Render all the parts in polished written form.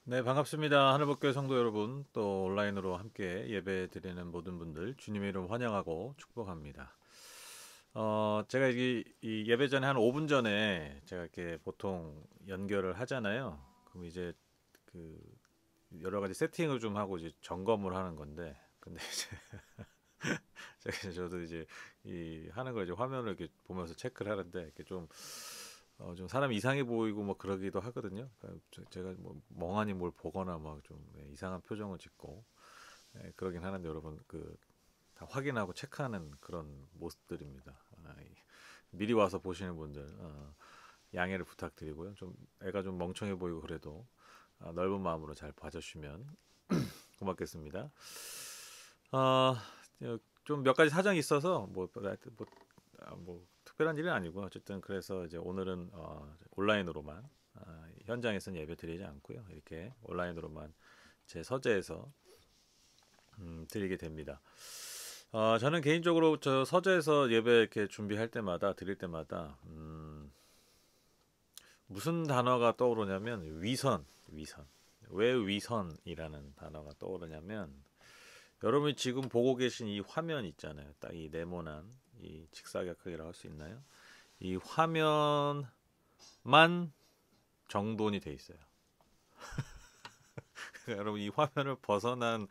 네, 반갑습니다. 하늘복교 성도 여러분, 또 온라인으로 함께 예배 드리는 모든 분들 주님의 이름 환영하고 축복합니다. 제가 이 예배 전에 한 5분 전에 제가 이렇게 보통 연결을 하잖아요. 그럼 이제 그 여러 가지 세팅을 좀 하고 이제 점검을 하는 건데, 근데 이제 저도 이제 이 하는 걸 이제 화면을 이렇게 보면서 체크를 하는데 이렇게 좀 사람이 이상해 보이고 뭐 그러기도 하거든요. 그러니까 제가 뭐 멍하니 뭘 보거나 막 좀 이상한 표정을 짓고 그러긴 하는데 여러분 그 다 확인하고 체크하는 그런 모습들입니다. 미리 와서 보시는 분들 양해를 부탁드리고요. 좀 애가 좀 멍청해 보이고 그래도 넓은 마음으로 잘 봐주시면 고맙겠습니다. 어, 좀 몇 가지 사정이 있어서 뭐 특별한 일은 아니고 어쨌든 그래서 이제 오늘은 온라인으로만 현장에서는 예배 드리지 않고요. 이렇게 온라인으로만 제 서재에서 드리게 됩니다. 저는 개인적으로 저 서재에서 예배 이렇게 준비할 때마다 드릴 때마다 무슨 단어가 떠오르냐면 위선. 왜 위선이라는 단어가 떠오르냐면 여러분이 지금 보고 계신 이 화면 있잖아요. 딱 이 네모난 이 직사각형이라고 할 수 있나요? 이 화면만 정돈이 돼 있어요. 여러분 이 화면을 벗어난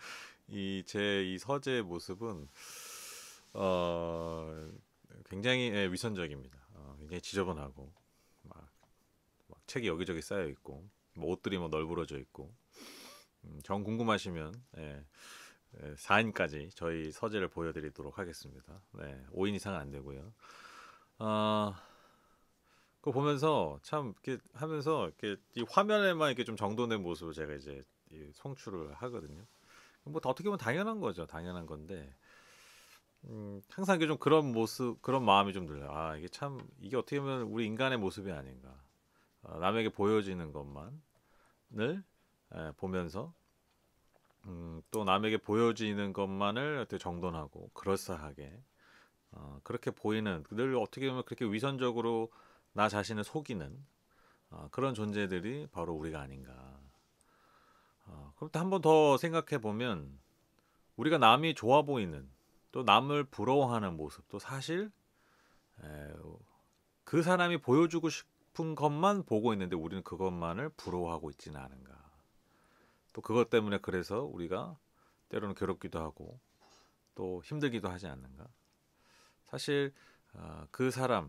이 제 이 서재의 모습은 어, 굉장히 위선적입니다. 굉장히 지저분하고 막, 막 책이 여기저기 쌓여 있고 뭐 옷들이 뭐 널브러져 있고 정 궁금하시면 4인까지 저희 서재를 보여드리도록 하겠습니다. 네, 5인 이상은 안 되고요. 어, 그거 보면서 참 이렇게 하면서 이렇게 이 화면에만 이렇게 좀 정돈된 모습을 제가 이제 송출을 하거든요. 뭐 어떻게 보면 당연한 거죠. 당연한 건데 항상 이게 좀 그런 모습, 그런 마음이 좀 들어요. 이게 참 이게 어떻게 보면 우리 인간의 모습이 아닌가. 남에게 보여지는 것만을 보면서 또 남에게 보여지는 것만을 어떻게 정돈하고 그럴싸하게 그렇게 보이는 늘 어떻게 보면 그렇게 위선적으로 나 자신을 속이는 그런 존재들이 바로 우리가 아닌가. 그럼 또 한 번 더 생각해 보면 우리가 남이 좋아 보이는 또 남을 부러워하는 모습도 사실 에, 그 사람이 보여주고 싶은 것만 보고 있는데 우리는 그것만을 부러워하고 있지는 않은가. 또 그것 때문에 그래서 우리가 때로는 괴롭기도 하고 또 힘들기도 하지 않는가. 사실 그 사람의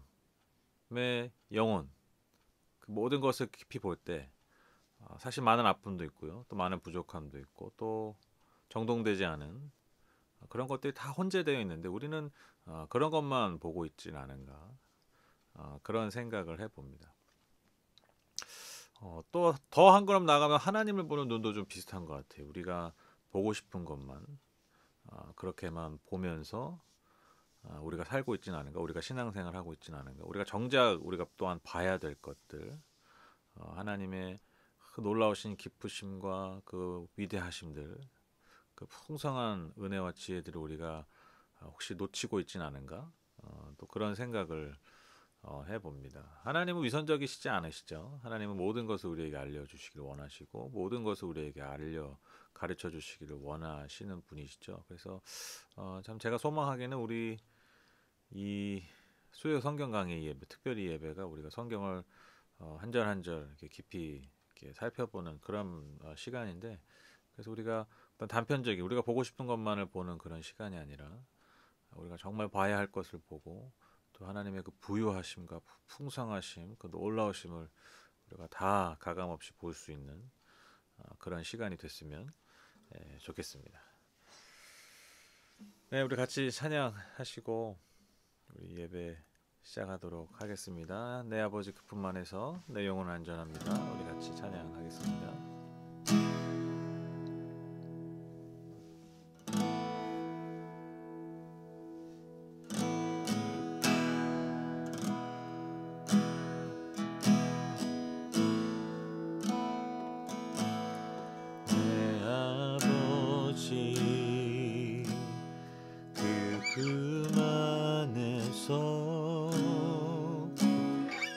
영혼, 그 모든 것을 깊이 볼 때 사실 많은 아픔도 있고요. 또 많은 부족함도 있고 또 정돈되지 않은 그런 것들이 다 혼재되어 있는데 우리는 그런 것만 보고 있지는 않은가. 그런 생각을 해봅니다. 또 더 한 걸음 나가면 하나님을 보는 눈도 좀 비슷한 것 같아요. 우리가 보고 싶은 것만 그렇게만 보면서 우리가 살고 있지는 않은가, 우리가 신앙생활 하고 있지는 않은가, 우리가 정작 우리가 또한 봐야 될 것들, 하나님의 그 놀라우신 기쁘심과 그 위대하심들, 그 풍성한 은혜와 지혜들을 우리가 혹시 놓치고 있지는 않은가, 또 그런 생각을 해봅니다. 하나님은 위선적이시지 않으시죠. 하나님은 모든 것을 우리에게 알려주시기를 원하시고 모든 것을 우리에게 가르쳐 주시기를 원하시는 분이시죠. 그래서 참 제가 소망하기는 우리 이 수요 성경 강의 예배, 특별히 예배가 우리가 성경을 한 절 한 절 이렇게 깊이 이렇게 살펴보는 그런 시간인데, 그래서 우리가 어떤 단편적인 우리가 보고 싶은 것만을 보는 그런 시간이 아니라 우리가 정말 봐야 할 것을 보고 또 하나님의 그 부유하심과 풍성하심, 그 놀라우심을 우리가 다 가감없이 볼 수 있는 그런 시간이 됐으면 좋겠습니다. 네, 우리 같이 찬양하시고 우리 예배 시작하도록 하겠습니다. 내 아버지 그 품 안에서 내 영혼 안전합니다. 우리 같이 찬양하겠습니다. 내 아버지 그 품 안에서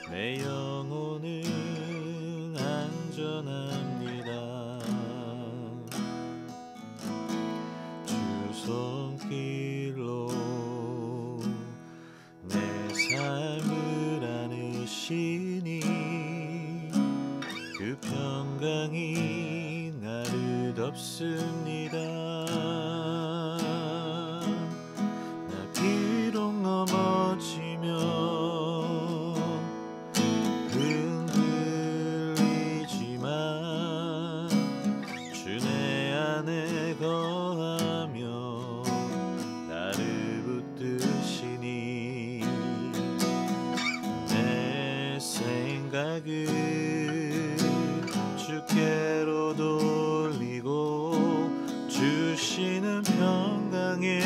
내 영혼은 안전합니다. 건강이 나를 덮습니다. 나 비록 넘어지며 흔들리지만 주 내 안에 거하며 나를 붙드시니 내 생각을 주께로 돌리고 주시는 평강의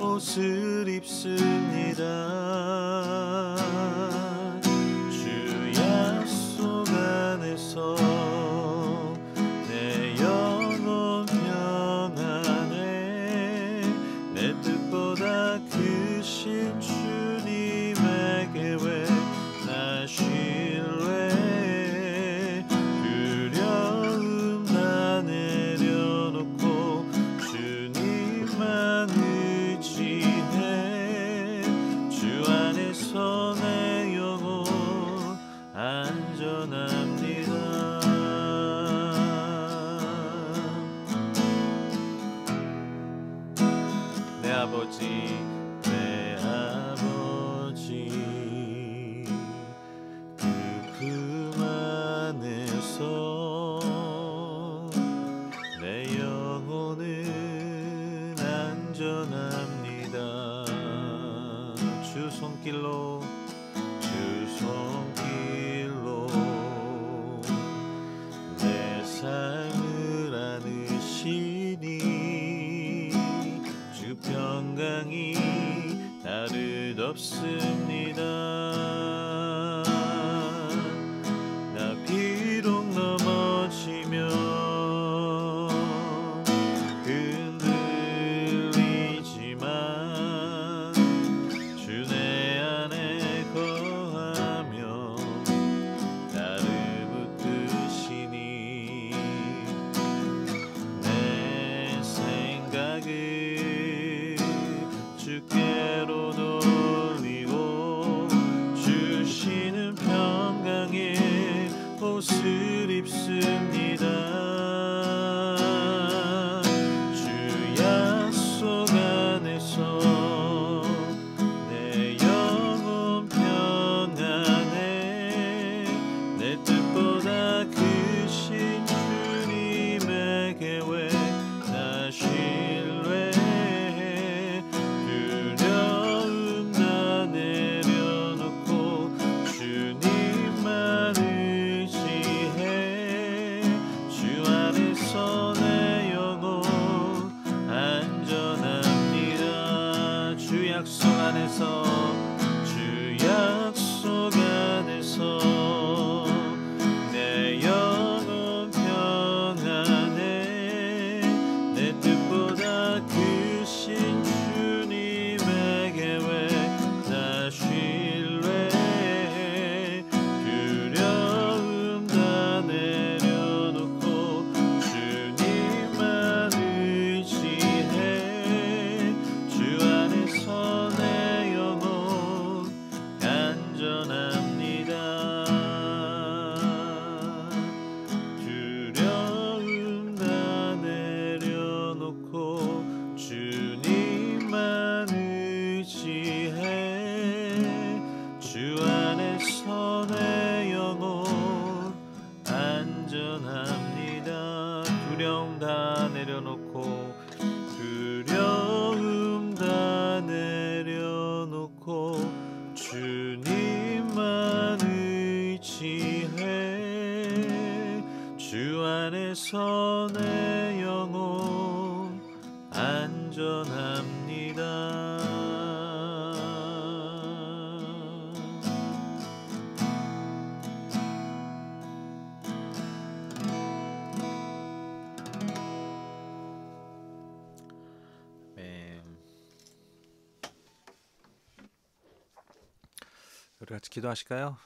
옷을 입습니다. 주 약속 안에서 내 영혼 평안해 내 뜻보다 크신 주님의 계획 나 신뢰해 두려움 다 내려놓고 주님만 의지해 주 안에서 내 영혼 안전합니다. 내 아버지 내 아버지 그 품 안에서 내 영혼은 안전합니다. 주 손길로 내 삶을 안으시니 주 평강이 나를 덮습니다. 나 비록 넘어지며 흔들리지만 주 내 안에 거하며 나를 붙드시니 내 생각을 주께로 돌리고 주시는 평강의 옷을 입습니다. 주 약속 안에서 내 영혼 평안해 내 뜻보다 크신 주님의 계획 나 신뢰해 두려움 다 내려놓고 주님만 의지해 주 안에서 내 영혼 안전합니다. 주 약속 안에서 주 약속 안에서 내 영혼 평안해 내 뜻보다 크신 주님의 계획 나 신뢰해 두려움 다 내려놓고 주님만 의지해 주 안에서 내 영혼 안전합니다. 두려움 다 내려놓고 주님만 의지해 주 안에서 내 영혼 안전합니다. 두려움 다 내려놓고 두려움 다 내려놓고 주님만 의지해 주 안에서 내 영혼 안전합니다. 우리 같이 기도하실까요?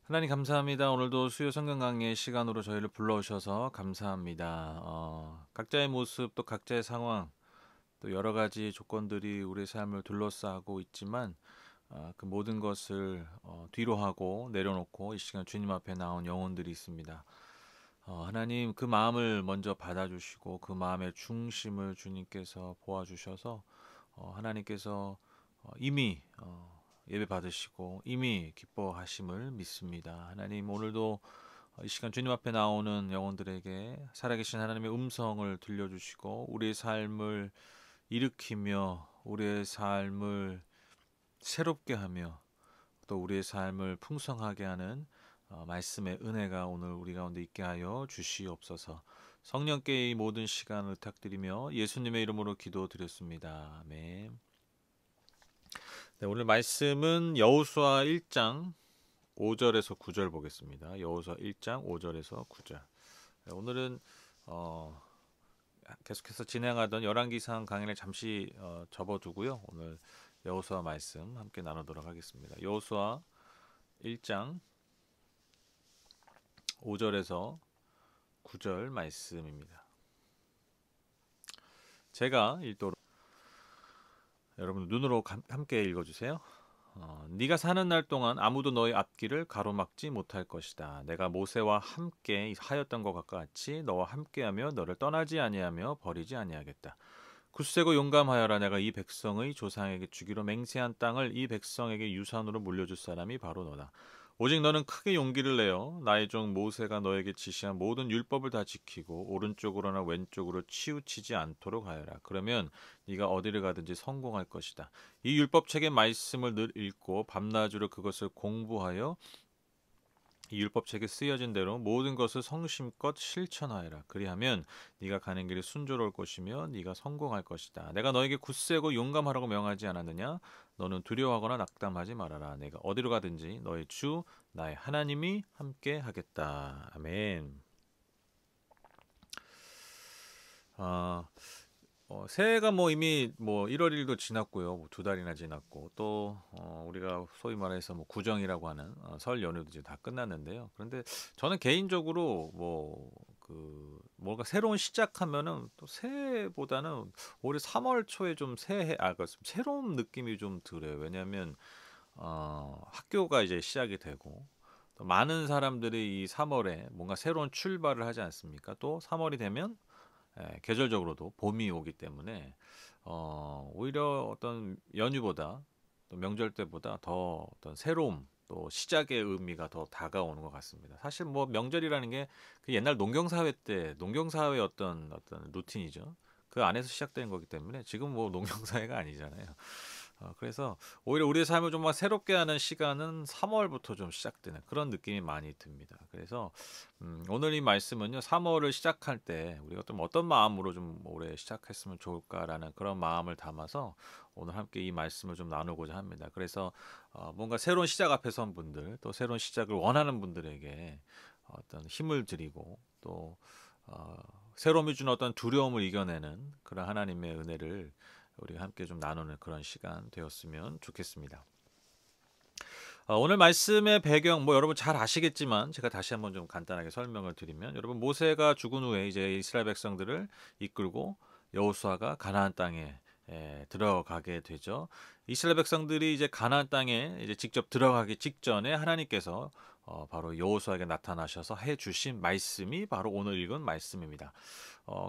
하나님 감사합니다. 오늘도 수요 성경 강의 시간으로 저희를 불러오셔서 감사합니다. 각자의 모습 또 각자의 상황 또 여러 가지 조건들이 우리 삶을 둘러싸고 있지만 그 모든 것을 뒤로 하고 내려놓고 이 시간 주님 앞에 나온 영혼들이 있습니다. 하나님 그 마음을 먼저 받아주시고 그 마음의 중심을 주님께서 보아주셔서 하나님께서 이미 예배 받으시고 이미 기뻐하심을 믿습니다. 하나님 오늘도 이 시간 주님 앞에 나오는 영혼들에게 살아계신 하나님의 음성을 들려주시고 우리의 삶을 일으키며 우리의 삶을 새롭게 하며 또 우리의 삶을 풍성하게 하는 말씀의 은혜가 오늘 우리 가운데 있게 하여 주시옵소서. 성령께 이 모든 시간을 부탁드리며 예수님의 이름으로 기도드렸습니다. 아멘. 네, 오늘 말씀은 여호수아 1장 5절에서 9절 보겠습니다. 여호수아 1장 5절에서 9절. 네, 오늘은 계속해서 진행하던 열왕기상 강의를 잠시 접어두고요. 오늘 여호수아 말씀 함께 나누도록 하겠습니다. 여호수아 1장 5절에서 9절 말씀입니다. 제가 읽도록 여러분 눈으로 함께 읽어주세요. 네가 사는 날 동안 아무도 너의 앞길을 가로막지 못할 것이다. 내가 모세와 함께 하였던 것과 같이 너와 함께하며 너를 떠나지 아니하며 버리지 아니하겠다. 굳세고 용감하여라. 내가 이 백성의 조상에게 주기로 맹세한 땅을 이 백성에게 유산으로 물려줄 사람이 바로 너다. 오직 너는 크게 용기를 내어 나의 종 모세가 너에게 지시한 모든 율법을 다 지키고 오른쪽으로나 왼쪽으로 치우치지 않도록 하여라. 그러면 네가 어디를 가든지 성공할 것이다. 이 율법책의 말씀을 늘 읽고 밤낮으로 그것을 공부하여 이 율법책에 쓰여진 대로 모든 것을 성심껏 실천하여라. 그리하면 네가 가는 길이 순조로울 것이며 네가 성공할 것이다. 내가 너에게 굳세고 용감하라고 명하지 않았느냐? 너는 두려워하거나 낙담하지 말아라. 내가 어디로 가든지 너의 주 나의 하나님이 함께 하겠다. 아멘. 새해가 이미 1월 1일도 지났고요. 2달이나 지났고 또 우리가 소위 말해서 구정이라고 하는 설 연휴도 이제 다 끝났는데요. 그런데 저는 개인적으로 뭔가 새로운 시작하면은 또 새해보다는 올해 3월 초에 좀 새로운 느낌이 좀 들어요. 왜냐하면 학교가 이제 시작이 되고 또 많은 사람들이 이 3월에 뭔가 새로운 출발을 하지 않습니까? 또 3월이 되면 계절적으로도 봄이 오기 때문에 오히려 어떤 연휴보다 또 명절 때보다 더 어떤 새로움 또 시작의 의미가 더 다가오는 것 같습니다. 사실 명절이라는 게 그 옛날 농경사회 때 농경사회 어떤 루틴이죠. 그 안에서 시작된 거기 때문에 지금 농경사회가 아니잖아요. 그래서 오히려 우리의 삶을 좀 새롭게 하는 시간은 3월부터 좀 시작되는 그런 느낌이 많이 듭니다. 그래서 오늘 이 말씀은요, 3월을 시작할 때 우리가 어떤 마음으로 좀 올해 시작했으면 좋을까라는 그런 마음을 담아서 오늘 함께 이 말씀을 좀 나누고자 합니다. 그래서 뭔가 새로운 시작 앞에 선 분들, 또 새로운 시작을 원하는 분들에게 어떤 힘을 드리고 또 새로움이 주는 어떤 두려움을 이겨내는 그런 하나님의 은혜를 우리가 함께 좀 나누는 그런 시간 되었으면 좋겠습니다. 오늘 말씀의 배경 여러분 잘 아시겠지만 제가 다시 한번 좀 간단하게 설명을 드리면 여러분 모세가 죽은 후에 이제 이스라엘 백성들을 이끌고 여호수아가 가나안 땅에 들어가게 되죠. 이스라엘 백성들이 이제 가나안 땅에 이제 직접 들어가기 직전에 하나님께서 바로 여호수아에게 나타나셔서 해 주신 말씀이 바로 오늘 읽은 말씀입니다.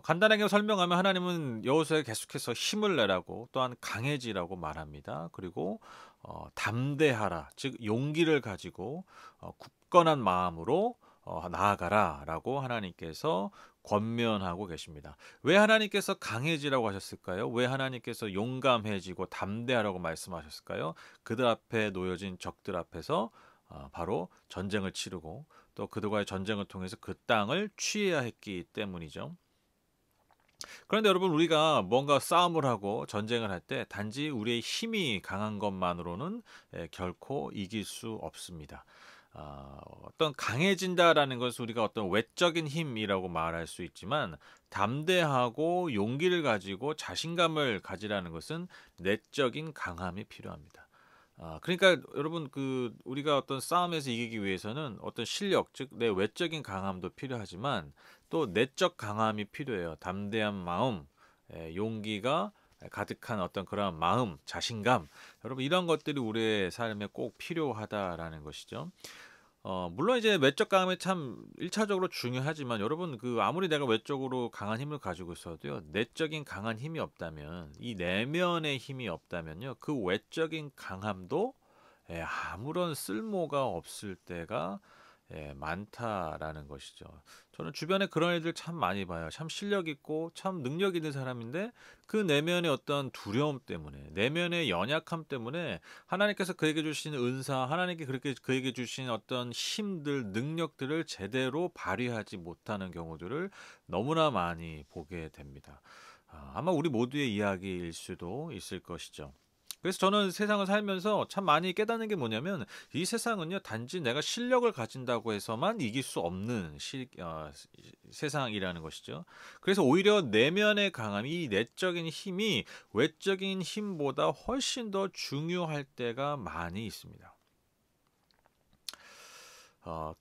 간단하게 설명하면 하나님은 여호수아에게 계속해서 힘을 내라고 또한 강해지라고 말합니다. 그리고 담대하라, 즉 용기를 가지고 굳건한 마음으로 나아가라라고 하나님께서 권면하고 계십니다. 왜 하나님께서 강해지라고 하셨을까요? 왜 하나님께서 용감해지고 담대하라고 말씀하셨을까요? 그들 앞에 놓여진 적들 앞에서 바로 전쟁을 치르고 또 그들과의 전쟁을 통해서 그 땅을 취해야 했기 때문이죠. 그런데 여러분 우리가 뭔가 싸움을 하고 전쟁을 할 때 단지 우리의 힘이 강한 것만으로는 결코 이길 수 없습니다. 어떤 강해진다라는 것은 우리가 어떤 외적인 힘이라고 말할 수 있지만 담대하고 용기를 가지고 자신감을 가지라는 것은 내적인 강함이 필요합니다. 그러니까 여러분 우리가 어떤 싸움에서 이기기 위해서는 어떤 실력, 즉 내 외적인 강함도 필요하지만 또 내적 강함이 필요해요. 담대한 마음, 용기가 가득한 어떤 그런 마음, 자신감, 여러분 이런 것들이 우리의 삶에 꼭 필요하다라는 것이죠. 물론 이제 외적 강함이 참 1차적으로 중요하지만 여러분 아무리 내가 외적으로 강한 힘을 가지고 있어도요. 내적인 강한 힘이 없다면 이 내면의 힘이 없다면요. 그 외적인 강함도 아무런 쓸모가 없을 때가 많다라는 것이죠. 저는 주변에 그런 애들 참 많이 봐요. 참 실력 있고 참 능력 있는 사람인데 그 내면의 어떤 두려움 때문에 내면의 연약함 때문에 하나님께서 그에게 주신 은사, 하나님께 그렇게 그에게 주신 어떤 힘들, 능력들을 제대로 발휘하지 못하는 경우들을 너무나 많이 보게 됩니다. 아마 우리 모두의 이야기일 수도 있을 것이죠. 그래서 저는 세상을 살면서 참 많이 깨닫는 게 뭐냐면 이 세상은요 단지 내가 실력을 가진다고 해서만 이길 수 없는 세상이라는 것이죠. 그래서 오히려 내면의 강함, 이 내적인 힘이 외적인 힘보다 훨씬 더 중요할 때가 많이 있습니다.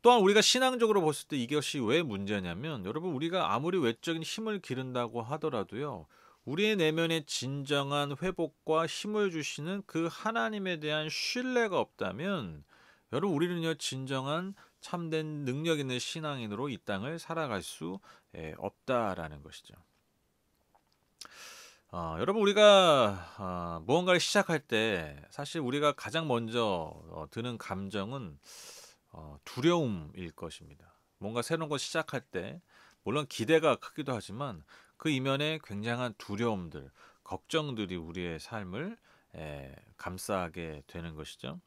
또한 우리가 신앙적으로 봤을 때 이것이 왜 문제냐면 여러분 우리가 아무리 외적인 힘을 기른다고 하더라도요. 우리의 내면의 진정한 회복과 힘을 주시는 그 하나님에 대한 신뢰가 없다면 여러분 우리는요 진정한 참된 능력 있는 신앙인으로 이 땅을 살아갈 수 없다라는 것이죠. 여러분 우리가 무언가를 시작할 때 사실 우리가 가장 먼저 드는 감정은 두려움일 것입니다. 뭔가 새로운 걸 시작할 때 물론 기대가 크기도 하지만 그 이면에 굉장한 두려움들, 걱정들이 우리의 삶을 감싸게 되는 것이죠.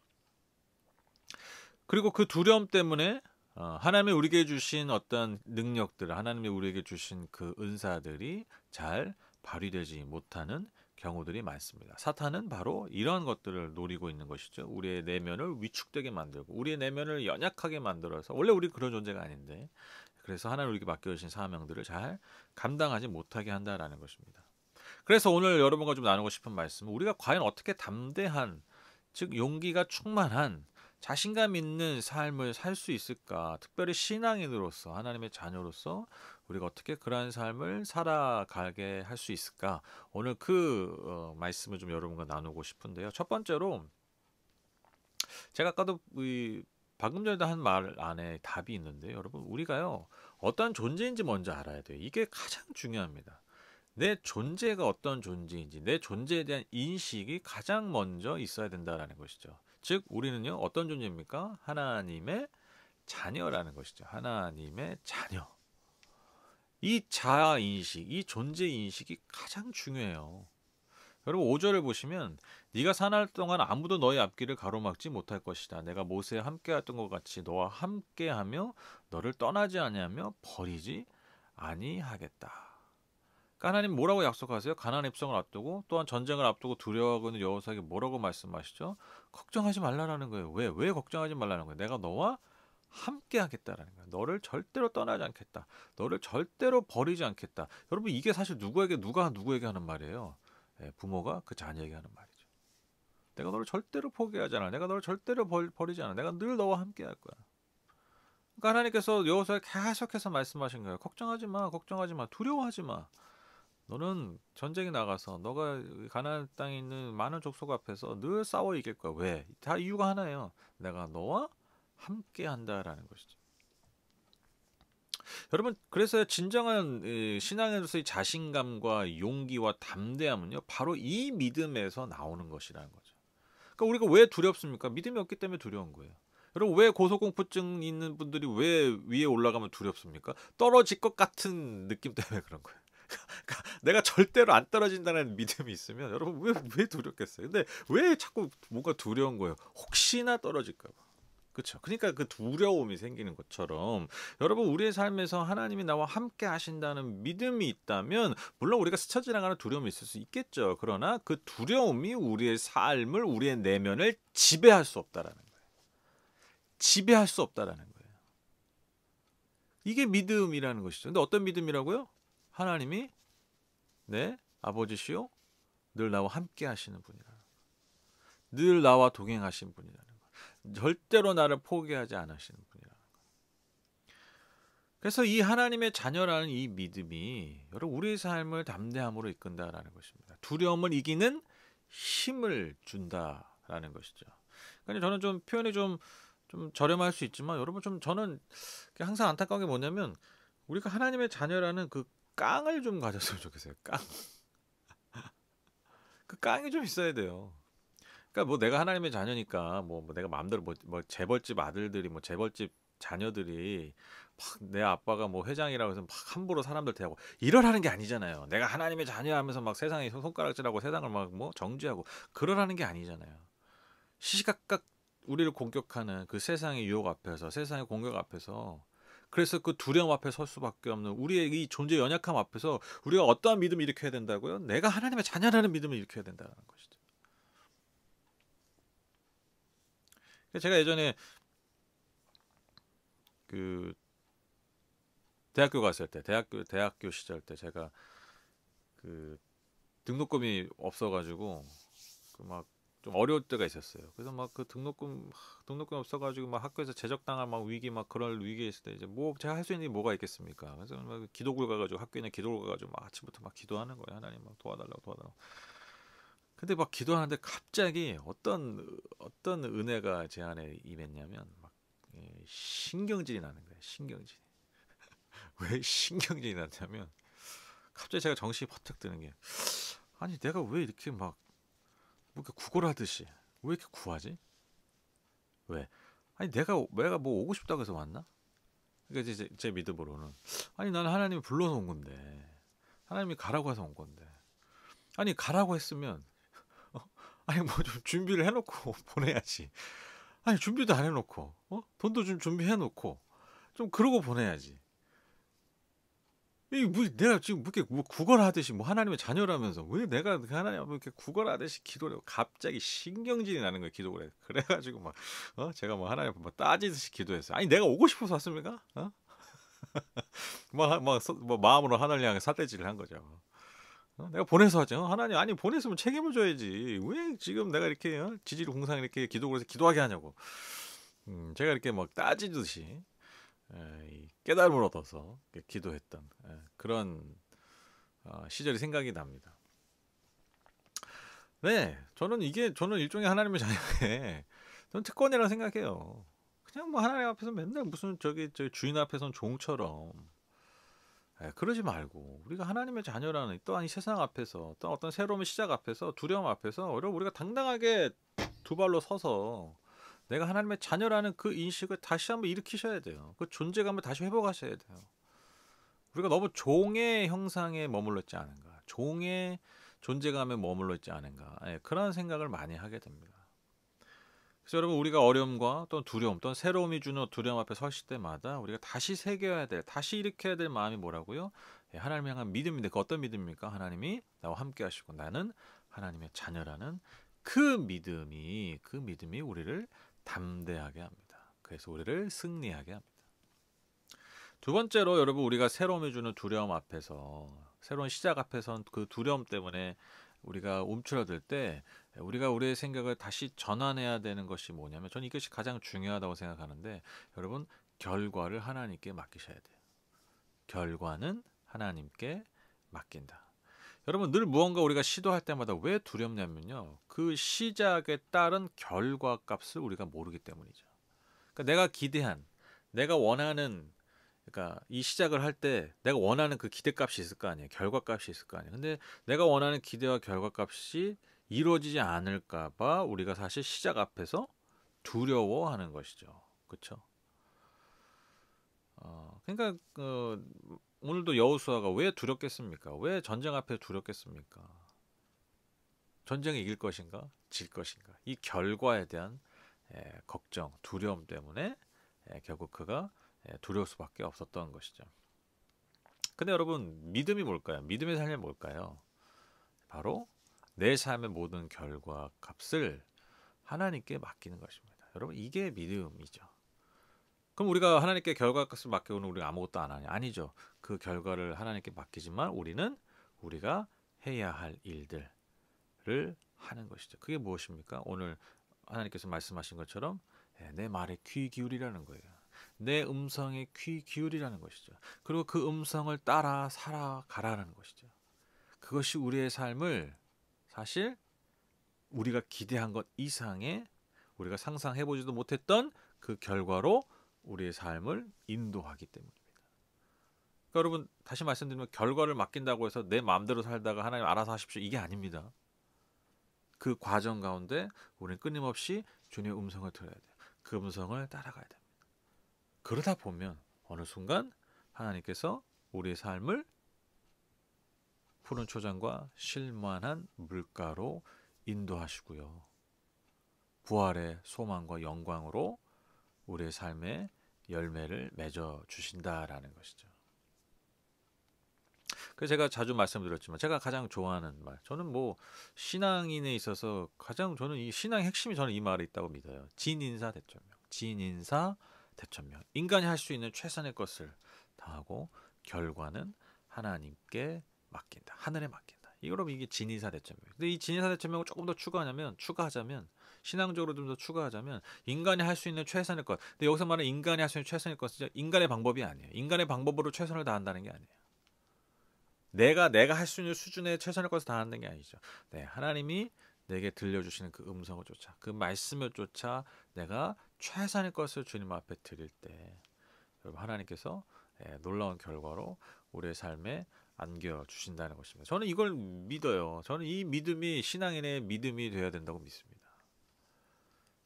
그리고 그 두려움 때문에 하나님이 우리에게 주신 어떤 능력들, 하나님이 우리에게 주신 그 은사들이 잘 발휘되지 못하는 경우들이 많습니다. 사탄은 바로 이러한 것들을 노리고 있는 것이죠. 우리의 내면을 위축되게 만들고 우리의 내면을 연약하게 만들어서 원래 우리 그런 존재가 아닌데 그래서 하나님 우리에게 맡겨주신 사명들을 잘 감당하지 못하게 한다라는 것입니다. 그래서 오늘 여러분과 좀 나누고 싶은 말씀은 우리가 과연 어떻게 담대한 즉 용기가 충만한 자신감 있는 삶을 살 수 있을까? 특별히 신앙인으로서 하나님의 자녀로서 우리가 어떻게 그러한 삶을 살아가게 할 수 있을까? 오늘 말씀을 좀 여러분과 나누고 싶은데요. 첫 번째로 제가 아까도 방금 전에도 한 말 안에 답이 있는데 여러분 우리가요 어떤 존재인지 먼저 알아야 돼요. 이게 가장 중요합니다. 내 존재가 어떤 존재인지 내 존재에 대한 인식이 가장 먼저 있어야 된다라는 것이죠. 즉 우리는요 어떤 존재입니까? 하나님의 자녀라는 것이죠. 하나님의 자녀. 이 자아 인식, 이 존재 인식이 가장 중요해요. 여러분 5절을 보시면 네가 사날 동안 아무도 너의 앞길을 가로막지 못할 것이다. 내가 모세와 함께했던 것 같이 너와 함께하며 너를 떠나지 아니하며 버리지 아니하겠다. 그러니까 하나님 뭐라고 약속하세요? 가나안 입성을 앞두고 또한 전쟁을 앞두고 두려워하고 있는 여호사에게 뭐라고 말씀하시죠? 걱정하지 말라라는 거예요. 왜 걱정하지 말라는 거예요? 내가 너와 함께 하겠다라는 거예요. 너를 절대로 떠나지 않겠다. 너를 절대로 버리지 않겠다. 여러분 이게 사실 누가 누구에게 하는 말이에요? 부모가 그 자녀에게 하는 말이죠. 내가 너를 절대로 포기하지 않아. 내가 너를 절대로 버리지 않아. 내가 늘 너와 함께 할 거야. 그러니까 하나님께서 여호수아에 계속해서 말씀하신 거예요. 걱정하지 마. 걱정하지 마. 두려워하지 마. 너는 전쟁에 나가서 너가 가나안 땅에 있는 많은 족속 앞에서 늘 싸워 이길 거야. 왜? 다 이유가 하나예요. 내가 너와 함께 한다라는 것이죠. 여러분 그래서 진정한 신앙에서의 자신감과 용기와 담대함은요. 바로 이 믿음에서 나오는 것이라는 거죠. 그러니까 우리가 왜 두렵습니까? 믿음이 없기 때문에 두려운 거예요. 여러분 왜 고소공포증 있는 분들이 왜 위에 올라가면 두렵습니까? 떨어질 것 같은 느낌 때문에 그런 거예요. 그러니까 내가 절대로 안 떨어진다는 믿음이 있으면 여러분 왜 두렵겠어요? 근데 왜 자꾸 뭔가 두려운 거예요? 혹시나 떨어질까 봐. 그렇죠. 그러니까 그 두려움이 생기는 것처럼 여러분 우리의 삶에서 하나님이 나와 함께 하신다는 믿음이 있다면 물론 우리가 스쳐 지나가는 두려움이 있을 수 있겠죠. 그러나 그 두려움이 우리의 삶을 우리의 내면을 지배할 수 없다라는 거예요. 지배할 수 없다라는 거예요. 이게 믿음이라는 것이죠. 근데 어떤 믿음이라고요? 하나님이 내 아버지시요 늘 나와 함께 하시는 분이라는 거예요. 늘 나와 동행하신 분이라는 거예요. 절대로 나를 포기하지 않으시는 분이라는 거예요. 그래서 이 하나님의 자녀라는 이 믿음이 여러분 우리의 삶을 담대함으로 이끈다라는 것입니다. 두려움을 이기는 힘을 준다라는 것이죠. 그러니까 저는 좀 표현이 좀 저렴할 수 있지만 여러분 좀 저는 항상 안타까운 게 뭐냐면 우리가 하나님의 자녀라는 그 깡을 좀 가졌으면 좋겠어요. 깡. 그 깡이 좀 있어야 돼요. 그러니까 뭐 내가 하나님의 자녀니까 뭐 내가 마음대로 뭐 재벌집 아들들이 뭐 재벌집 자녀들이 막 내 아빠가 뭐 회장이라고 해서 막 함부로 사람들 대하고 이러라는 게 아니잖아요. 내가 하나님의 자녀하면서 막 세상에 손가락질하고 세상을 막 뭐 정죄하고 그러라는 게 아니잖아요. 시시각각 우리를 공격하는 그 세상의 유혹 앞에서 세상의 공격 앞에서 그래서 그 두려움 앞에 설 수밖에 없는 우리의 이 존재 연약함 앞에서 우리가 어떠한 믿음을 일으켜야 된다고요? 내가 하나님의 자녀라는 믿음을 일으켜야 된다는 것이죠. 제가 예전에 그 대학교 갔을 때 대학교 시절 때 제가 그 등록금이 없어가지고 그 막 좀 어려울 때가 있었어요. 그래서 막 그 등록금 없어가지고 막 학교에서 제적당할 막 위기 막 그런 위기에 있을 때 이제 뭐 제가 할 수 있는 게 뭐가 있겠습니까? 그래서 막 기도굴 가가지고 학교에 있는 기도굴 가가지고 막 아침부터 막 기도하는 거예요. 하나님 막 도와달라고. 근데 막 기도하는데 갑자기 어떤 은혜가 제 안에 임했냐면 막 신경질이 나는 거예요. 신경질. 왜 신경질이 났냐면 갑자기 제가 정신이 퍼뜩 드는 게 아니 내가 왜 이렇게 막 뭐 이렇게 구걸하듯이 왜 이렇게 구하지? 왜? 아니 내가 뭐 오고 싶다고 해서 왔나? 그러니까 이제 제 믿음으로는 아니 나는 하나님이 불러서 온 건데 하나님이 가라고 해서 온 건데 아니 가라고 했으면 아니 뭐 좀 준비를 해놓고 보내야지. 아니 준비도 안 해놓고 돈도 좀 준비해놓고 좀 그러고 보내야지. 이 뭐 내가 지금 뭐 이렇게 뭐 구걸하듯이 뭐 하나님의 자녀라면서 왜 내가 하나님 앞에 이렇게 구걸하듯이 기도를 하고 갑자기 신경질이 나는 거예요. 기도를 해. 그래가지고 막 제가 뭐 하나님 앞에 뭐 따지듯이 기도했어요. 아니 내가 오고 싶어서 왔습니까? 뭐 마음으로 하나님 향해 삿대질을 한 거죠. 내가 보내서 하죠. 하나님 아니 보냈으면 책임을 져야지. 왜 지금 내가 이렇게 지지를 공상 이렇게 기도를 해서 기도하게 하냐고. 제가 이렇게 막 따지듯이 이 깨달음을 얻어서 기도했던 그런 시절이 생각이 납니다. 네, 저는 일종의 하나님의 자녀의 저는 특권이라고 생각해요. 그냥 뭐 하나님 앞에서 맨날 무슨 저 주인 앞에선 종처럼 그러지 말고 우리가 하나님의 자녀라는 또한 이 세상 앞에서 또 어떤 새로운 시작 앞에서 두려움 앞에서 우리가 당당하게 두 발로 서서 내가 하나님의 자녀라는 그 인식을 다시 한번 일으키셔야 돼요. 그 존재감을 다시 회복하셔야 돼요. 우리가 너무 종의 형상에 머물러 있지 않은가, 종의 존재감에 머물러 있지 않은가, 그런 생각을 많이 하게 됩니다. 그래서 여러분 우리가 어려움과 또 두려움, 또 새로움이 주는 두려움 앞에 서실 때마다 우리가 다시 새겨야 될, 다시 일으켜야 될 마음이 뭐라고요? 하나님 향한 믿음인데 그 어떤 믿음입니까? 하나님이 나와 함께 하시고 나는 하나님의 자녀라는 그 믿음이 우리를 담대하게 합니다. 그래서 우리를 승리하게 합니다. 두 번째로 여러분 우리가 새로움이 주는 두려움 앞에서 새로운 시작 앞에선 그 두려움 때문에 우리가 움츠러들 때 우리가 우리의 생각을 다시 전환해야 되는 것이 뭐냐면 저는 이것이 가장 중요하다고 생각하는데 여러분 결과를 하나님께 맡기셔야 돼요. 결과는 하나님께 맡긴다. 여러분 늘 무언가 우리가 시도할 때마다 왜 두렵냐면요. 그 시작에 따른 결과값을 우리가 모르기 때문이죠. 그러니까 내가 원하는 그러니까 이 시작을 할 때 내가 원하는 그 기대값이 있을 거 아니에요. 결과값이 있을 거 아니에요. 근데 내가 원하는 기대와 결과값이 이루어지지 않을까 봐 우리가 사실 시작 앞에서 두려워하는 것이죠. 그렇죠? 그러니까 오늘도 여호수아가 왜 두렵겠습니까? 왜 전쟁 앞에 두렵겠습니까? 전쟁에 이길 것인가? 질 것인가? 이 결과에 대한 걱정, 두려움 때문에 결국 그가 두려울 수밖에 없었던 것이죠. 근데 여러분 믿음이 뭘까요? 믿음의 삶이 뭘까요? 바로 내 삶의 모든 결과 값을 하나님께 맡기는 것입니다. 여러분 이게 믿음이죠. 그럼 우리가 하나님께 결과 값을 맡겨오는 우리가 아무것도 안 하냐? 아니죠. 그 결과를 하나님께 맡기지만 우리는 우리가 해야 할 일들을 하는 것이죠. 그게 무엇입니까? 오늘 하나님께서 말씀하신 것처럼 내 말에 귀 기울이라는 거예요. 내 음성에 귀 기울이라는 것이죠. 그리고 그 음성을 따라 살아가라는 것이죠. 그것이 우리의 삶을 사실 우리가 기대한 것 이상의 우리가 상상해보지도 못했던 그 결과로 우리의 삶을 인도하기 때문입니다. 그러니까 여러분 다시 말씀드리면 결과를 맡긴다고 해서 내 마음대로 살다가 하나님 알아서 하십시오 이게 아닙니다. 그 과정 가운데 우리는 끊임없이 주님의 음성을 들어야 돼요. 그 음성을 따라가야 됩니다. 그러다 보면 어느 순간 하나님께서 우리의 삶을 푸른 초장과 실만한 물가로 인도하시고요. 부활의 소망과 영광으로 우리의 삶에 열매를 맺어 주신다라는 것이죠. 그래서 제가 자주 말씀드렸지만 제가 가장 좋아하는 말, 저는 뭐 신앙인에 있어서 가장 저는 이 신앙의 핵심이 저는 이 말에 있다고 믿어요. 진인사 대천명. 진인사 대천명. 인간이 할 수 있는 최선의 것을 다하고 결과는 하나님께 맡긴다. 하늘에 맡긴다. 여러분 이게 진인사 대천명. 근데 이 진인사 대천명을 조금 더 추가하자면 신앙적으로 좀 더 추가하자면 인간이 할 수 있는 최선의 것. 근데 여기서 말하는 인간이 할 수 있는 최선의 것은 인간의 방법이 아니에요. 인간의 방법으로 최선을 다한다는 게 아니에요. 내가 할 수 있는 수준의 최선의 것을 다하는 게 아니죠. 네, 하나님이 내게 들려주시는 그 음성을 쫓아, 그 말씀을 쫓아 내가 최선의 것을 주님 앞에 드릴 때, 여러분 하나님께서 놀라운 결과로 우리의 삶에 안겨 주신다는 것입니다. 저는 이걸 믿어요. 저는 이 믿음이 신앙인의 믿음이 되어야 된다고 믿습니다.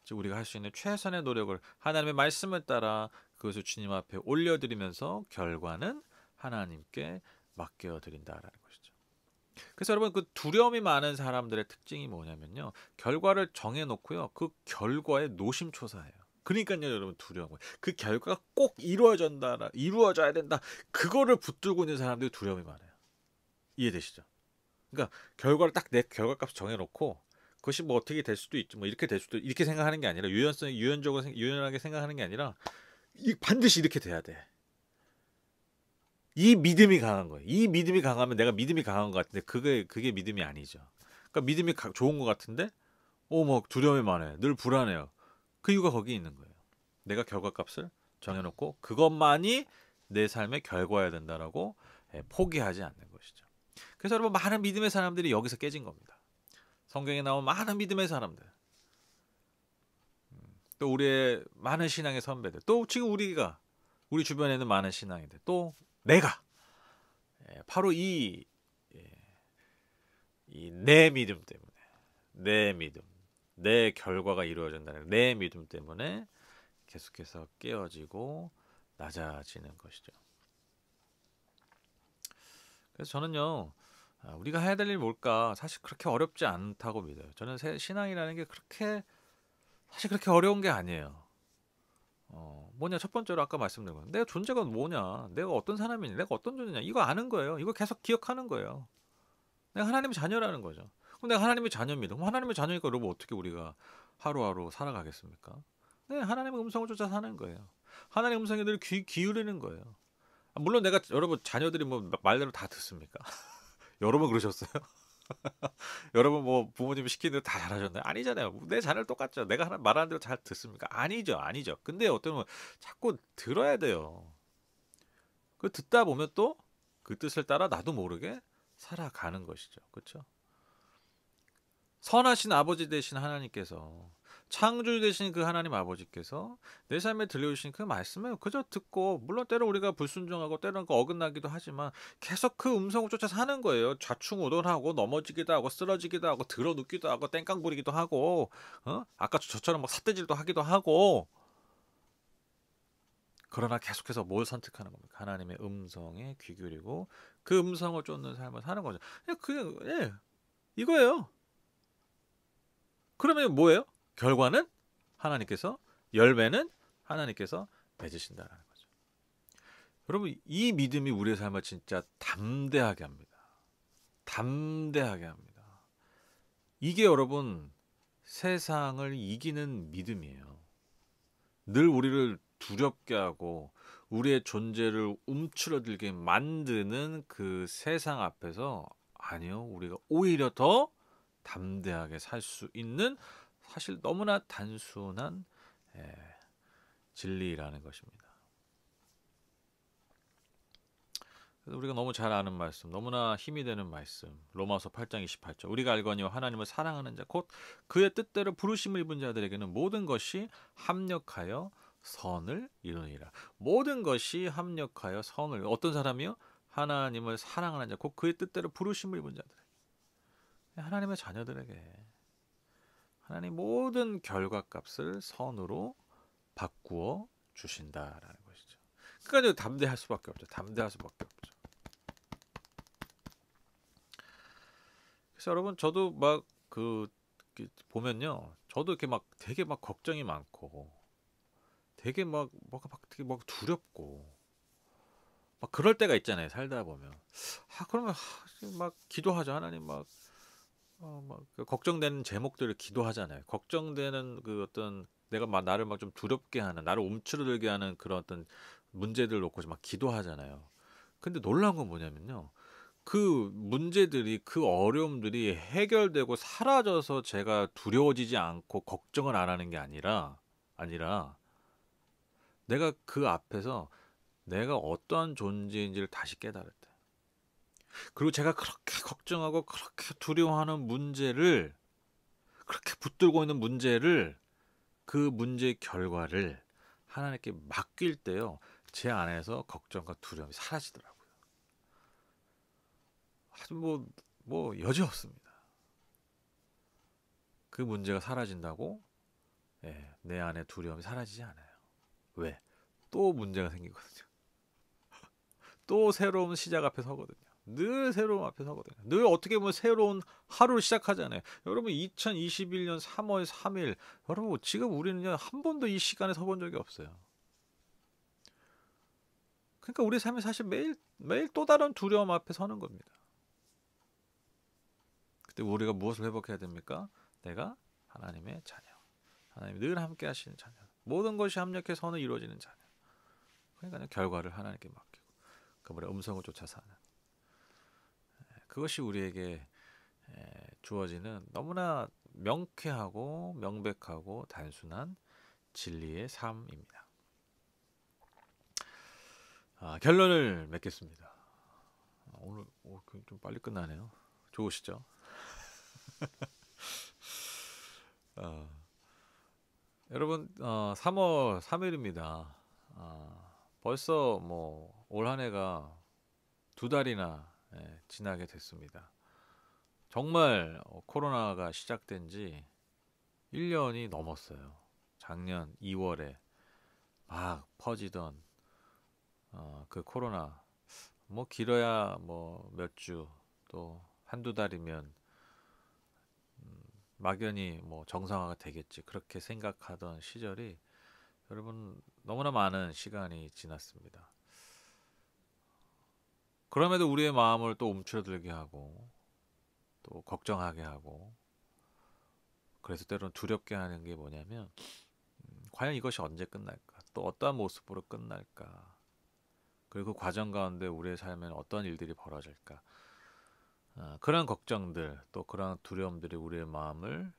즉 우리가 할 수 있는 최선의 노력을 하나님의 말씀을 따라 그것을 주님 앞에 올려드리면서 결과는 하나님께 맡겨드린다라는 것이죠. 그래서 여러분 그 두려움이 많은 사람들의 특징이 뭐냐면요. 결과를 정해놓고요. 그 결과에 노심초사해요. 그러니까요 여러분 두려운 거예요. 그 결과가 꼭 이루어져야 된다. 그거를 붙들고 있는 사람들이 두려움이 많아요. 이해되시죠? 그러니까 결과를 딱 내 결과값을 정해놓고 그것이 뭐 어떻게 될 수도 있지 뭐 이렇게 될 수도 이렇게 생각하는 게 아니라 유연하게 생각하는 게 아니라 반드시 이렇게 돼야 돼. 이 믿음이 강한 거예요. 이 믿음이 강하면 내가 믿음이 강한 것 같은데 그게 믿음이 아니죠. 그러니까 믿음이 좋은 것 같은데 뭐 두려움이 많아요. 늘 불안해요. 그 이유가 거기 있는 거예요. 내가 결과값을 정해놓고 그것만이 내 삶의 결과여야 된다라고 포기하지 않는 것이죠. 그래서 여러분 많은 믿음의 사람들이 여기서 깨진 겁니다. 성경에 나온 많은 믿음의 사람들, 또 우리의 많은 신앙의 선배들, 또 지금 우리 주변에는 많은 신앙인들, 또 내가 바로 이 내 믿음 때문에 내 결과가 이루어진다는 내 믿음 때문에 계속해서 깨어지고 낮아지는 것이죠. 그래서 저는요 우리가 해야 될 일 뭘까 사실 그렇게 어렵지 않다고 믿어요. 저는 신앙이라는 게 사실 그렇게 어려운 게 아니에요. 뭐냐 첫 번째로 아까 말씀드린 거 내가 존재가 뭐냐 내가 어떤 사람이냐 내가 어떤 존재냐 이거 아는 거예요. 이거 계속 기억하는 거예요. 내가 하나님의 자녀라는 거죠. 그럼 내가 하나님의 자녀입니다. 그럼 하나님의 자녀니까 여러분 어떻게 우리가 하루하루 살아가겠습니까? 네, 하나님의 음성을 쫓아 사는 거예요. 하나님의 음성에 늘 기울이는 거예요. 물론 내가 여러분 자녀들이 뭐 말대로 다 듣습니까? 여러분 그러셨어요? 여러분 뭐 부모님이 시키는 대로 다 잘하셨나요? 아니잖아요. 내 자녀를 똑같죠. 내가 말하는 대로 잘 듣습니까? 아니죠. 근데 어떤 건 자꾸 들어야 돼요. 그 듣다 보면 또 그 뜻을 따라 나도 모르게 살아가는 것이죠. 그렇죠? 선하신 아버지 되신 하나님께서 창조주 되신 그 하나님 아버지께서 내 삶에 들려주신 그 말씀을 그저 듣고 물론 때로 우리가 불순종하고 때로는 어긋나기도 하지만 계속 그 음성을 쫓아 사는 거예요. 좌충우돌하고 넘어지기도 하고 쓰러지기도 하고 들어눕기도 하고 땡깡 부리기도 하고 아까 저처럼 막 삿대질도 하기도 하고 그러나 계속해서 뭘 선택하는 겁니까? 하나님의 음성에 귀 기울이고 그 음성을 쫓는 삶을 사는 거죠. 이거예요. 그러면 뭐예요? 결과는 하나님께서 열매는 하나님께서 맺으신다는 거죠. 여러분 이 믿음이 우리의 삶을 진짜 담대하게 합니다. 담대하게 합니다. 이게 여러분 세상을 이기는 믿음이에요. 늘 우리를 두렵게 하고 우리의 존재를 움츠러들게 만드는 그 세상 앞에서 아니요 우리가 오히려 더 담대하게 살 수 있는 사실 너무나 단순한 진리라는 것입니다. 그래서 우리가 너무 잘 아는 말씀, 너무나 힘이 되는 말씀. 로마서 8장 28절. 우리가 알거니와 하나님을 사랑하는 자, 곧 그의 뜻대로 부르심을 입은 자들에게는 모든 것이 합력하여 선을 이루니라. 모든 것이 합력하여 선을. 어떤 사람이요? 하나님을 사랑하는 자, 곧 그의 뜻대로 부르심을 입은 자들. 하나님의 자녀들에게 하나님 모든 결과값을 선으로 바꾸어 주신다라는 것이죠. 그러니까 담대할 수밖에 없죠. 담대할 수밖에 없죠. 그래서 여러분 저도 막 그 보면요, 저도 이렇게 막 되게 막 걱정이 많고, 되게 막 뭐가 막 되게 막 두렵고, 막 그럴 때가 있잖아요. 살다 보면 그러면 막 기도하죠. 하나님 막그 걱정되는 제목들을 기도하잖아요. 걱정되는 그 어떤 내가 막 나를 막 좀 두렵게 하는, 나를 움츠러들게 하는 그런 어떤 문제들 놓고 막 기도하잖아요. 근데 놀라운 건 뭐냐면요, 그 문제들이, 그 어려움들이 해결되고 사라져서 제가 두려워지지 않고 걱정을 안 하는 게 아니라 내가 그 앞에서 내가 어떠한 존재인지를 다시 깨달았대. 그리고 제가 그렇게 걱정하고 그렇게 두려워하는 문제를, 그렇게 붙들고 있는 문제를, 그 문제의 결과를 하나님께 맡길 때요, 제 안에서 걱정과 두려움이 사라지더라고요. 아주 뭐 여지 없습니다. 그 문제가 사라진다고, 예, 내 안에 두려움이 사라지지 않아요. 왜? 또 문제가 생기거든요. 또 새로운 시작 앞에 서거든요. 늘 새로운 앞에 서거든요. 늘 어떻게 보면 새로운 하루를 시작하잖아요. 여러분 2021년 3월 3일, 여러분 지금 우리는 한 번도 이 시간에 서본 적이 없어요. 그러니까 우리 삶이 사실 매일 또 다른 두려움 앞에 서는 겁니다. 그때 우리가 무엇을 회복해야 됩니까? 내가 하나님의 자녀, 하나님이 늘 함께 하시는 자녀, 모든 것이 합력해 선을 이루어지는 자녀. 그러니까 결과를 하나님께 맡기고 그분의 음성을 쫓아 사는, 그것이 우리에게 주어지는 너무나 명쾌하고 명백하고 단순한 진리의 삶입니다. 결론을 맺겠습니다. 오늘 좀 빨리 끝나네요. 좋으시죠? 여러분 3월 3일입니다. 벌써 뭐 올 한 해가 2달이나 지나게 됐습니다. 정말 코로나가 시작된 지 1년이 넘었어요. 작년 2월에 막 퍼지던 그 코로나, 뭐 길어야 뭐 몇 주, 또 한두 달이면 막연히 뭐 정상화가 되겠지, 그렇게 생각하던 시절이 여러분 너무나 많은 시간이 지났습니다. 그럼에도 우리의 마음을 또 움츠러들게 하고 또 걱정하게 하고, 그래서 때로는 두렵게 하는 게 뭐냐면, 과연 이것이 언제 끝날까? 또 어떠한 모습으로 끝날까? 그리고 그 과정 가운데 우리의 삶에는 어떤 일들이 벌어질까? 그런 걱정들, 또 그런 두려움들이 우리의 마음을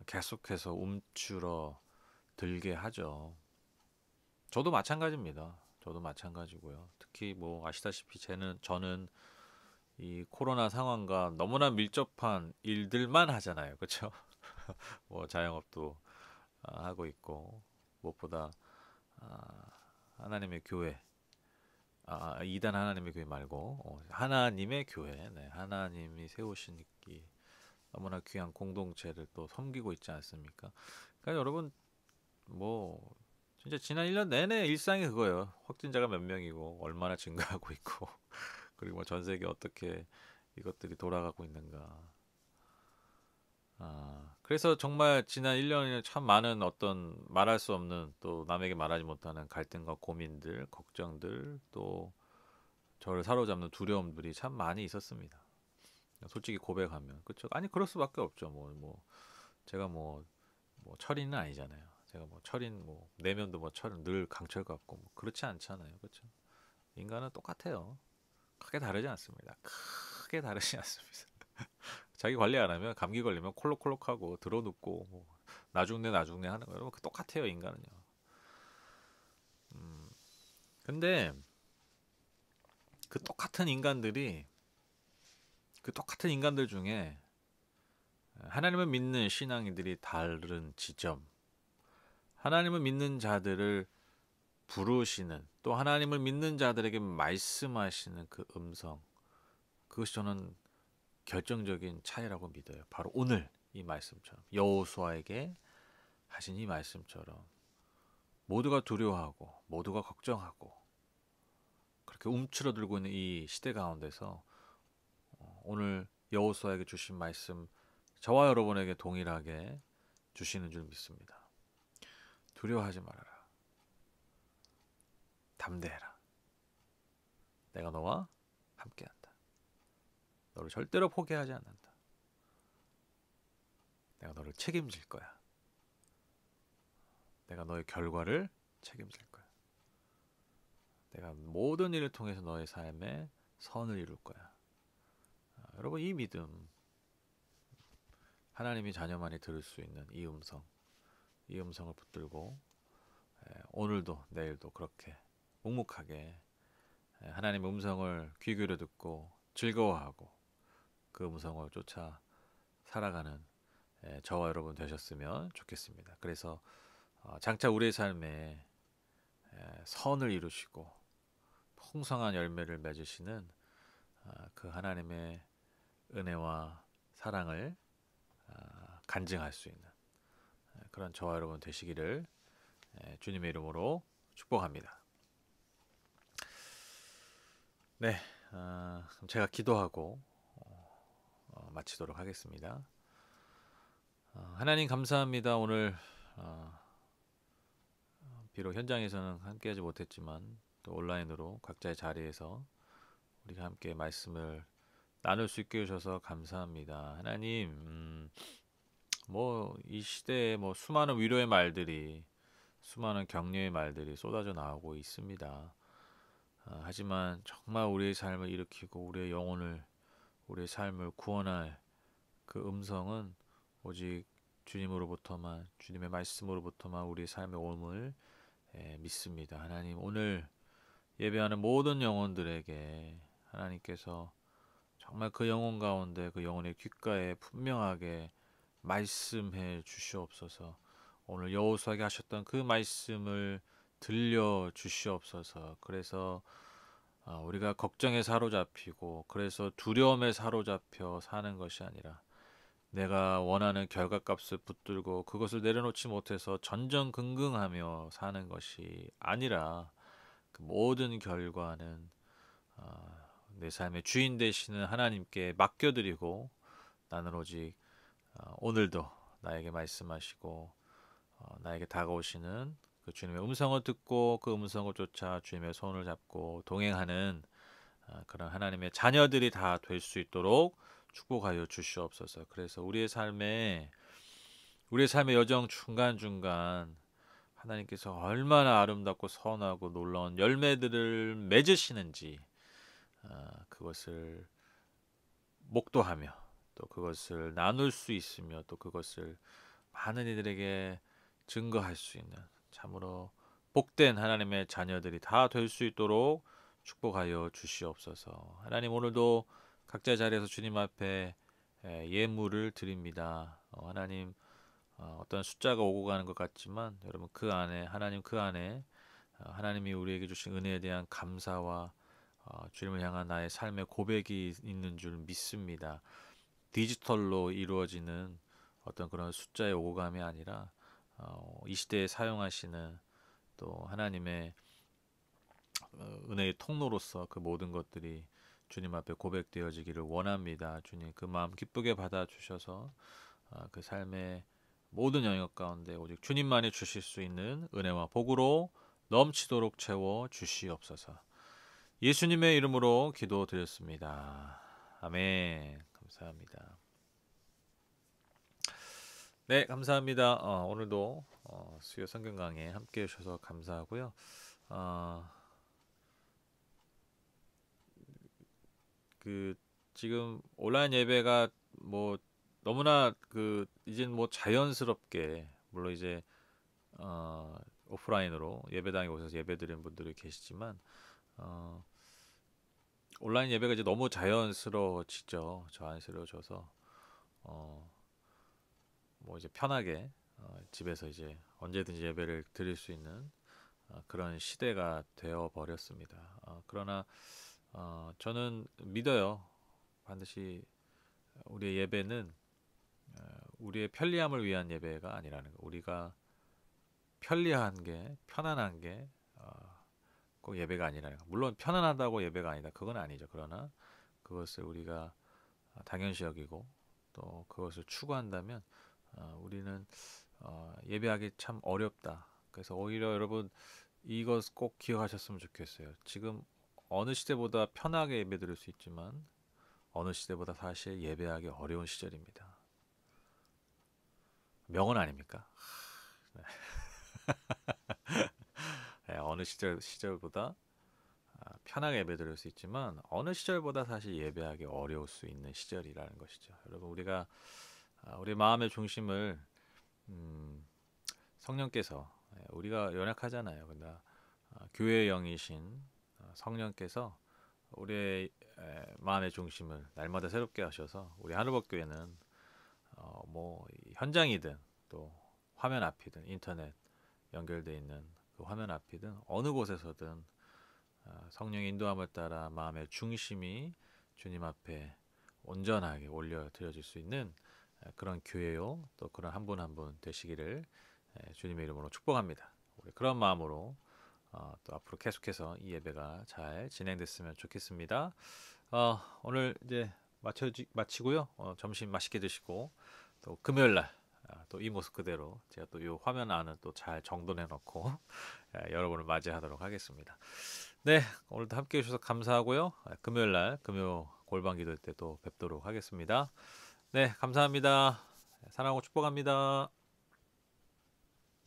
계속해서 움츠러 들게 하죠. 저도 마찬가지입니다. 저도 마찬가지고요. 특히 뭐 아시다시피 저는 이 코로나 상황과 너무나 밀접한 일들만 하잖아요. 그렇죠? 뭐 자영업도 하고 있고, 무엇보다 하나님의 교회, 이단 하나님의 교회 말고 하나님의 교회, 네, 하나님이 세우신 이 너무나 귀한 공동체를 또 섬기고 있지 않습니까? 그러니까 여러분 뭐 진짜 지난 1년 내내 일상이 그거예요. 확진자가 몇 명이고 얼마나 증가하고 있고 그리고 뭐 전 세계 어떻게 이것들이 돌아가고 있는가. 그래서 정말 지난 1년에 참 많은 어떤 말할 수 없는, 또 남에게 말하지 못하는 갈등과 고민들, 걱정들, 또 저를 사로잡는 두려움들이 참 많이 있었습니다. 솔직히 고백하면 그렇죠. 아니 그럴 수밖에 없죠. 제가 뭐 철인은 아니잖아요. 제가 뭐 철인 뭐 내면도 뭐 철은 늘 강철 같고 뭐 그렇지 않잖아요. 그렇죠. 인간은 똑같아요. 크게 다르지 않습니다. 크게 다르지 않습니다. 자기 관리 안 하면 감기 걸리면 콜록콜록하고 들어눕고 뭐 나중내 하는 거, 여러분 그 똑같아요, 인간은요. 근데 그 똑같은 인간들이 그 똑같은 인간들 중에 하나님을 믿는 신앙인들이 다른 지점, 하나님을 믿는 자들을 부르시는, 또 하나님을 믿는 자들에게 말씀하시는 그 음성, 그것이 저는 결정적인 차이라고 믿어요. 바로 오늘 이 말씀처럼, 여호수아에게 하신 이 말씀처럼 모두가 두려워하고 모두가 걱정하고 그렇게 움츠러들고 있는 이 시대 가운데서 오늘 여호수아에게 주신 말씀, 저와 여러분에게 동일하게 주시는 줄 믿습니다. 두려워하지 말아라. 담대해라. 내가 너와 함께한다. 너를 절대로 포기하지 않는다. 내가 너를 책임질 거야. 내가 너의 결과를 책임질 거야. 내가 모든 일을 통해서 너의 삶에 선을 이룰 거야. 여러분, 이 믿음, 하나님이 자녀만이 들을 수 있는 이 음성, 이 음성을 붙들고 오늘도 내일도 그렇게 묵묵하게 하나님의 음성을 귀 기울여 듣고 즐거워하고 그 음성을 쫓아 살아가는 저와 여러분 되셨으면 좋겠습니다. 그래서 장차 우리의 삶에 선을 이루시고 풍성한 열매를 맺으시는 그 하나님의 은혜와 사랑을 간증할 수 있는 그런 저와 여러분 되시기를 주님의 이름으로 축복합니다. 네, 그럼 제가 기도하고 마치도록 하겠습니다. 하나님 감사합니다. 오늘 비록 현장에서는 함께하지 못했지만 또 온라인으로 각자의 자리에서 우리가 함께 말씀을 나눌 수 있게 해주셔서 감사합니다. 하나님, 뭐 이 시대에 뭐 수많은 위로의 말들이, 수많은 격려의 말들이 쏟아져 나오고 있습니다. 하지만 정말 우리의 삶을 일으키고 우리의 영혼을, 우리의 삶을 구원할 그 음성은 오직 주님으로부터만, 주님의 말씀으로부터만 우리의 삶에 옴을 믿습니다. 하나님, 오늘 예배하는 모든 영혼들에게 하나님께서 정말 그 영혼 가운데, 그 영혼의 귓가에 분명하게 말씀해 주시옵소서. 오늘 여호수아에게 하셨던 그 말씀을 들려 주시옵소서. 그래서 우리가 걱정에 사로잡히고 그래서 두려움에 사로잡혀 사는 것이 아니라 내가 원하는 결과값을 붙들고 그것을 내려놓지 못해서 전전긍긍하며 사는 것이 아니라 그 모든 결과는 내 삶의 주인 되시는 하나님께 맡겨드리고 나는 오직 오늘도 나에게 말씀하시고 나에게 다가오시는 그 주님의 음성을 듣고 그 음성을 쫓아 주님의 손을 잡고 동행하는 그런 하나님의 자녀들이 다 될 수 있도록 축복하여 주시옵소서. 그래서 우리의 삶의 여정 중간중간 하나님께서 얼마나 아름답고 선하고 놀라운 열매들을 맺으시는지 그것을 목도하며 또 그것을 나눌 수 있으며 또 그것을 많은 이들에게 증거할 수 있는 참으로 복된 하나님의 자녀들이 다 될 수 있도록 축복하여 주시옵소서. 하나님, 오늘도 각자 자리에서 주님 앞에 예물을 드립니다. 하나님, 어떤 숫자가 오고 가는 것 같지만 여러분 그 안에, 하나님 그 안에 하나님이 우리에게 주신 은혜에 대한 감사와 주님을 향한 나의 삶의 고백이 있는 줄 믿습니다. 디지털로 이루어지는 어떤 그런 숫자의 오감이 아니라 이 시대에 사용하시는 또 하나님의 은혜의 통로로서 그 모든 것들이 주님 앞에 고백되어지기를 원합니다. 주님, 그 마음 기쁘게 받아주셔서 그 삶의 모든 영역 가운데 오직 주님만이 주실 수 있는 은혜와 복으로 넘치도록 채워 주시옵소서. 예수님의 이름으로 기도드렸습니다. 아멘. 감사합니다. 네, 감사합니다. 오늘도 수요 성경 강해 함께 해주셔서 감사하고요. 그 지금 온라인 예배가 뭐 너무나 그 이젠 뭐 자연스럽게 물론 이제 오프라인으로 예배당에 오셔서 예배드리는 분들이 계시지만 온라인 예배가 이제 너무 자연스러워지죠. 자연스러워져서 어, 뭐 이제 편하게 집에서 이제 언제든지 예배를 드릴 수 있는 그런 시대가 되어 버렸습니다. 그러나 저는 믿어요. 반드시 우리의 예배는 우리의 편리함을 위한 예배가 아니라는 거. 우리가 편리한 게, 편안한 게 꼭 예배가 아니라는 거. 물론 편안하다고 예배가 아니다. 그건 아니죠. 그러나 그것을 우리가 당연시 여기고 또 그것을 추구한다면 우리는 예배하기 참 어렵다. 그래서 오히려 여러분 이것 꼭 기억하셨으면 좋겠어요. 지금 어느 시대보다 편하게 예배드릴 수 있지만 어느 시대보다 사실 예배하기 어려운 시절입니다. 명언 아닙니까? 네, 어느 시절보다 편하게 예배드릴 수 있지만 어느 시절보다 사실 예배하기 어려울 수 있는 시절이라는 것이죠. 여러분 우리가 우리 마음의 중심을 음, 성령께서 우리가 연약하잖아요. 근데 교회의 영이신 성령께서 우리의 마음의 중심을 날마다 새롭게 하셔서 우리 하늘법교회는 뭐 현장이든 또 화면 앞이든 인터넷 연결돼 있는 그 화면 앞이든 어느 곳에서든 성령의 인도함을 따라 마음의 중심이 주님 앞에 온전하게 올려 드려질 수 있는 그런 교회요 또 그런 한 분 한 분 되시기를 주님의 이름으로 축복합니다. 우리 그런 마음으로 또 앞으로 계속해서 이 예배가 잘 진행됐으면 좋겠습니다. 오늘 이제 마치고요. 점심 맛있게 드시고 또 금요일 날 또 이 모습 그대로 제가 또 이 화면 안을 또 잘 정돈해 놓고 여러분을 맞이하도록 하겠습니다. 네, 오늘도 함께 해주셔서 감사하고요. 금요일 날 금요 골방 기도 때 또 뵙도록 하겠습니다. 네, 감사합니다. 사랑하고 축복합니다.